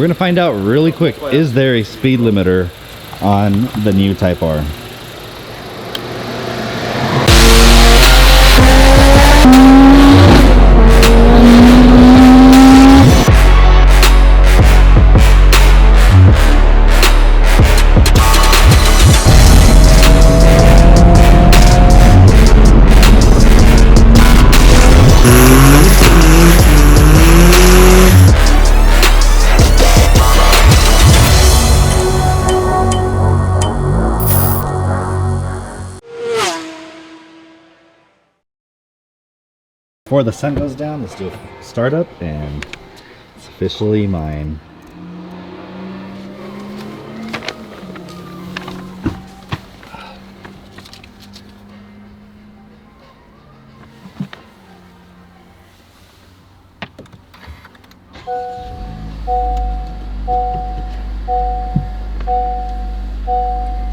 We're gonna find out really quick, is there a speed limiter on the new Type R? Before the sun goes down, let's do a startup, and it's officially mine.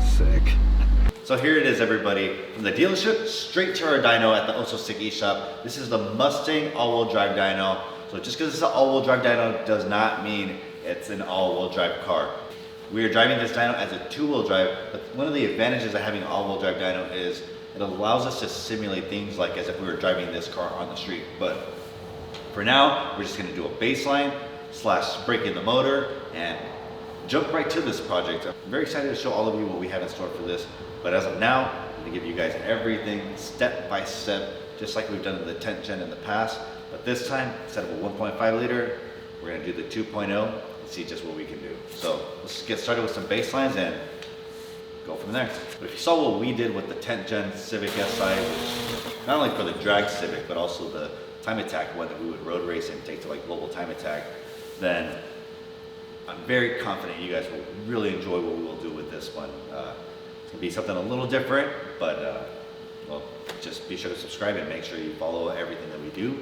Sick. So here it is, everybody. From the dealership straight to our dyno at the Oso Sticky shop. This is the Mustang all-wheel drive dyno. So just because it's an all-wheel drive dyno does not mean it's an all-wheel drive car. We are driving this dyno as a two-wheel drive, but one of the advantages of having an all-wheel drive dyno is it allows us to simulate things like as if we were driving this car on the street. But for now, we're just gonna do a baseline / break in the motor and jump right to this project. I'm very excited to show all of you what we have in store for this. But as of now, I'm gonna give you guys everything step by step, just like we've done in the 10th gen in the past. But this time, instead of a 1.5 liter, we're gonna do the 2.0 and see just what we can do. So let's get started with some baselines and go from there. But if you saw what we did with the 10th gen Civic SI, which not only for the drag Civic, but also the time attack one that we would road race and take to like global time attack, then I'm very confident you guys will really enjoy what we will do with this one. It's gonna be something a little different, but well, just be sure to subscribe and make sure you follow everything that we do.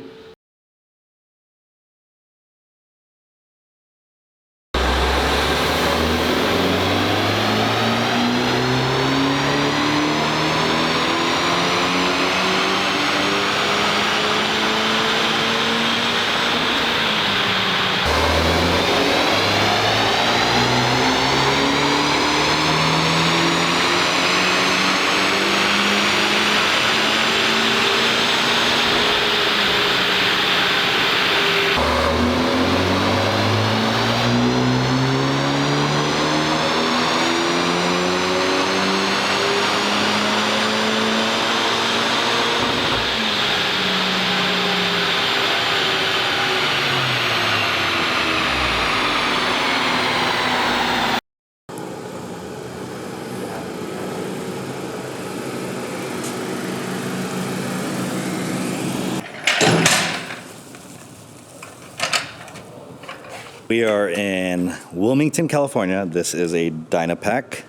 We are in Wilmington, California. This is a Dynapack.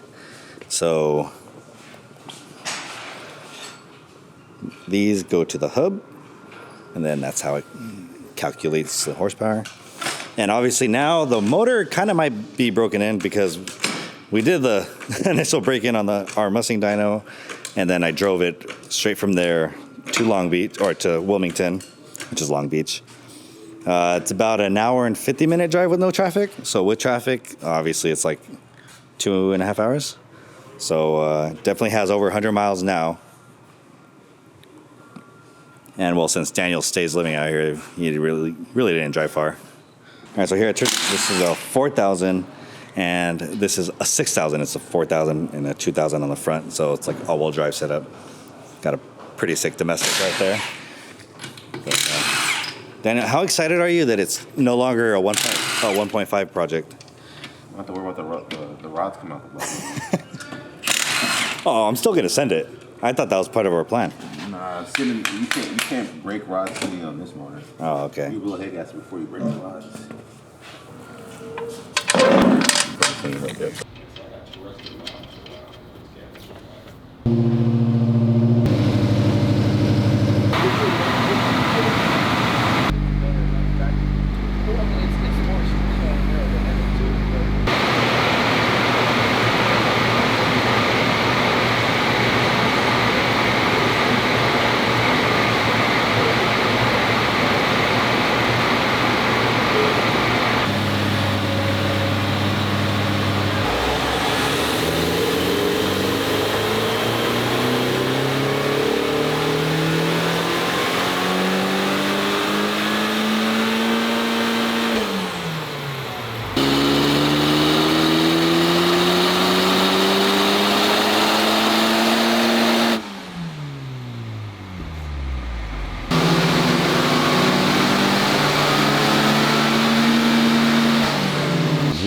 So these go to the hub, and then that's how it calculates the horsepower. And obviously now the motor kind of might be broken in because we did the initial break-in on our Mustang dyno, and then I drove it straight from there to Long Beach, or to Wilmington, which is Long Beach. It's about an hour and 50-minute drive with no traffic. So with traffic, obviously it's like 2.5 hours. So definitely has over 100 miles now. And well, since Daniel stays living out here, he really didn't drive far. All right, so here at church, this is a 4,000, and this is a 6,000. It's a 4,000 and a 2,000 on the front. So it's like all-wheel drive setup. Got a pretty sick domestic right there. But, Daniel, how excited are you that it's no longer a 1.5 project? I don't have to worry about the rods come out the bottom. Oh, I'm still going to send it. I thought that was part of our plan. Nah, you can't break rod sitting on this motor. Oh, okay. You blow head gas before you break the rods. Right there.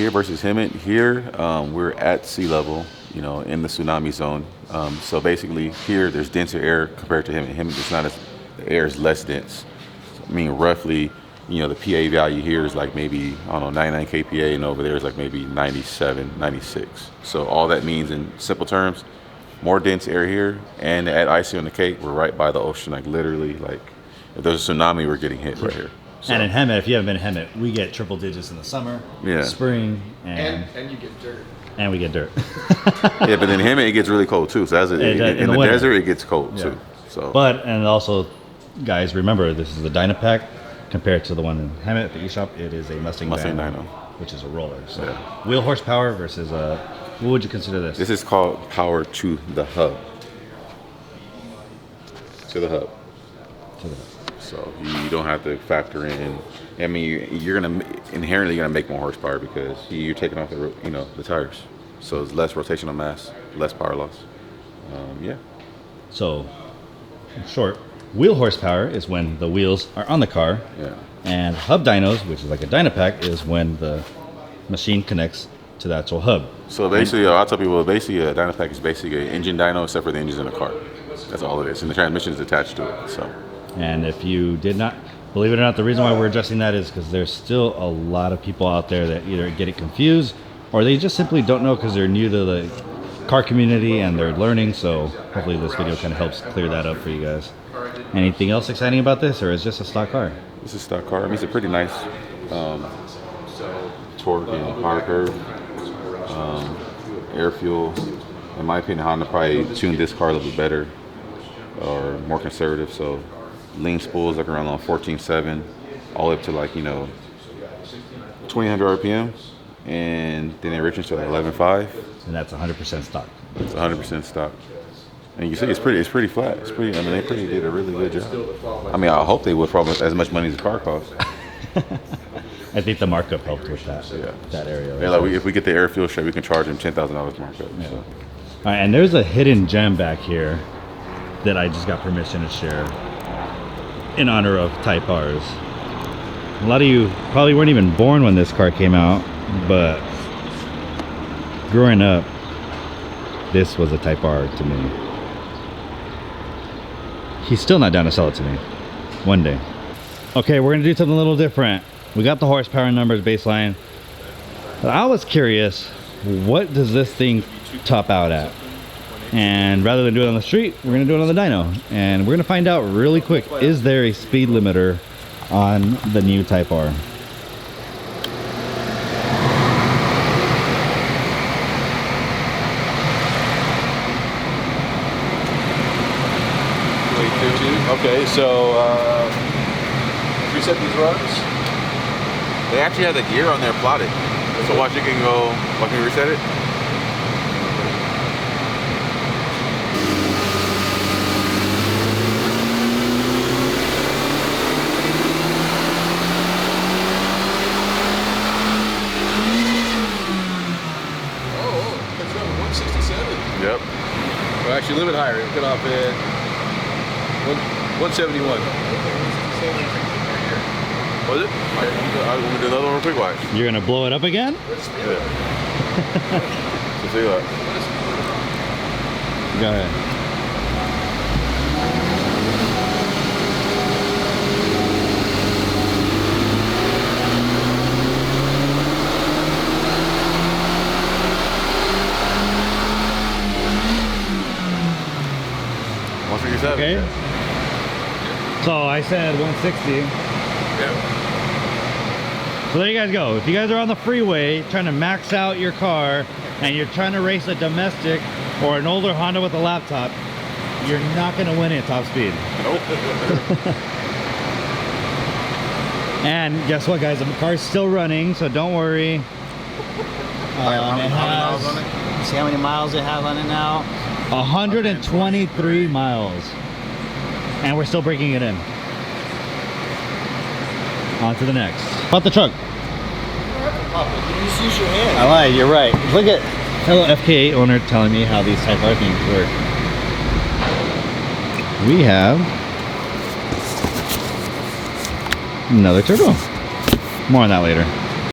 here versus Hemet, here we're at sea level, you know, in the tsunami zone. So basically here there's denser air compared to Hemet. Hemet is not as, the air is less dense. So, I mean, roughly, you know, the PA value here is like maybe, I don't know, 99 kPa, and over there is like maybe 97, 96. So all that means in simple terms, more dense air here, and at Icy on the Cape, we're right by the ocean, like literally, like if there's a tsunami, we're getting hit right here. So. And in Hemet, if you haven't been in Hemet, we get triple digits in the summer, spring, and you get dirt. And we get dirt. Yeah, but in Hemet, it gets really cold too. So in the desert, it gets cold too. So. But, and also, guys, remember, this is the Dynapack compared to the one in Hemet, the eShop. It is a Mustang Dyno, which is a roller. So wheel horsepower versus what would you consider this? This is called power to the hub. To the hub. To the hub. So you don't have to factor in. I mean, you're inherently gonna make more horsepower because you're taking off the, you know, the tires. So it's less rotational mass, less power loss. Yeah. So, in short, wheel horsepower is when the wheels are on the car. Yeah. And hub dynos, which is like a Dynapack, is when the machine connects to the actual hub. So basically, I'll tell people, basically a Dynapack is basically an engine dyno except for the engine's in the car. That's all it is, and the transmission is attached to it. So. And if you did not, believe it or not, the reason why we're addressing that is because there's still a lot of people out there that either get it confused or they just simply don't know because they're new to the car community and they're learning. So hopefully this video kind of helps clear that up for you guys. Anything else exciting about this, or is it just a stock car? This is a stock car. I mean, it's a pretty nice torque and power curve, air fuel. In my opinion, Honda probably tuned this car a little bit better or more conservative. So lean spools like around 14.7 all the way up to like, you know, 2000 RPM, and then it reaches to like 11.5. And that's 100% stock. It's 100% stock. And you see, it's pretty flat. It's pretty. I mean, they did a really good job. I mean, I hope they would probably as much money as the car costs. I think the markup helped with that. Yeah. That area. Yeah, like if we get the air fuel straight, we can charge them $10,000 markup. Yeah. So. All right, and there's a hidden gem back here that I just got permission to share in honor of Type R's. A lot of you probably weren't even born when this car came out, but growing up, this was a Type R to me. He's still not down to sell it to me. One day. Okay, we're gonna do something a little different. We got the horsepower numbers baseline. But I was curious, what does this thing top out at? And rather than do it on the street, we're gonna do it on the dyno. And we're gonna find out really quick, is there a speed limiter on the new Type R? Okay, so reset these runs. They actually have the gear on there plotted. So watch, you can go, watch me reset it. Oh, it's up 167. Yep. Well, actually, a little bit higher. It cut off at 171. Was it? I'm gonna do another one real quick. Watch. You're gonna blow it up again? Yeah. So see that. Go ahead. Okay. So I said 160. Yeah. So there you guys go. If you guys are on the freeway trying to max out your car and you're trying to race a domestic or an older Honda with a laptop, you're not going to win at top speed. Nope. And guess what, guys? The car's still running, so don't worry. How many miles on it? See how many miles it has on it now? 123 miles. And we're still breaking it in. On to the next. About the truck. You just use your hand. I lied, you're right. Look at fellow FK8 owner telling me how these Type R things work. We have another turbo. More on that later.